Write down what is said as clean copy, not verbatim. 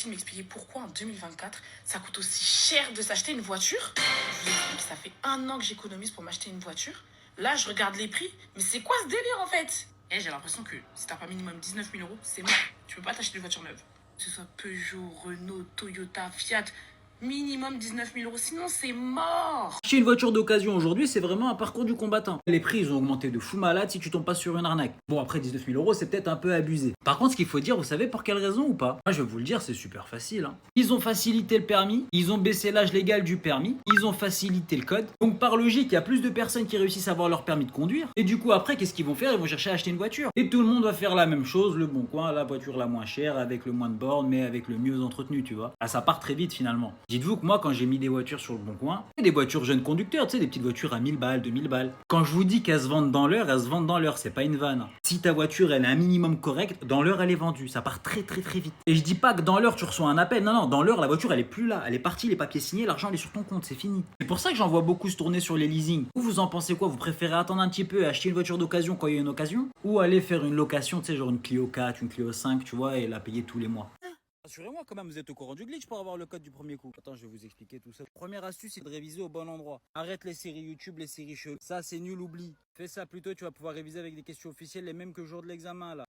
Il m'expliquer pourquoi en 2024, ça coûte aussi cher de s'acheter une voiture. Je vous explique, ça fait 1 an que j'économise pour m'acheter une voiture. Là, je regarde les prix, mais c'est quoi ce délire en fait? Et j'ai l'impression que si t'as pas minimum 19 000 euros, c'est mort. Tu peux pas t'acheter une voiture neuve. Que ce soit Peugeot, Renault, Toyota, Fiat, minimum 19 000 euros, sinon c'est mort. Acheter une voiture d'occasion aujourd'hui, c'est vraiment un parcours du combattant. Les prix, ils ont augmenté de fou malade si tu tombes pas sur une arnaque. Bon, après 19 000 euros, c'est peut-être un peu abusé. Par contre, ce qu'il faut dire, vous savez pour quelle raison ou pas? Moi, je vais vous le dire, c'est super facile. Ils ont facilité le permis, ils ont baissé l'âge légal du permis, ils ont facilité le code. Donc, par logique, il y a plus de personnes qui réussissent à avoir leur permis de conduire. Et du coup, après, qu'est-ce qu'ils vont faire? Ils vont chercher à acheter une voiture. Et tout le monde va faire la même chose, le bon coin, la voiture la moins chère, avec le moins de bornes, mais avec le mieux entretenu, tu vois. Ah, ça part très vite finalement. Dites-vous que moi, quand j'ai mis des voitures sur le bon coin, des voitures jeunes conducteurs, tu sais, des petites voitures à 1000 balles, 2000 balles. Quand je vous dis qu'elles se vendent dans l'heure, elles se vendent dans l'heure, c'est pas une vanne. Si ta voiture, elle a un minimum correct, dans l'heure, elle est vendue. Ça part très très très vite. Et je dis pas que dans l'heure, tu reçois un appel. Non, non, dans l'heure, la voiture, elle est plus là. Elle est partie, les papiers signés, l'argent, il est sur ton compte, c'est fini. C'est pour ça que j'en vois beaucoup se tourner sur les leasing. Vous en pensez quoi? Vous préférez attendre un petit peu et acheter une voiture d'occasion quand il y a une occasion? Ou aller faire une location, tu sais, genre une Clio 4, une Clio 5, tu vois, et la payer tous les mois? Rassurez-moi quand même, vous êtes au courant du glitch pour avoir le code du premier coup. Attends, je vais vous expliquer tout ça. Première astuce, c'est de réviser au bon endroit. Arrête les séries YouTube, les séries cheloues. Ça, c'est nul, oublie. Fais ça plutôt, tu vas pouvoir réviser avec des questions officielles les mêmes que le jour de l'examen là.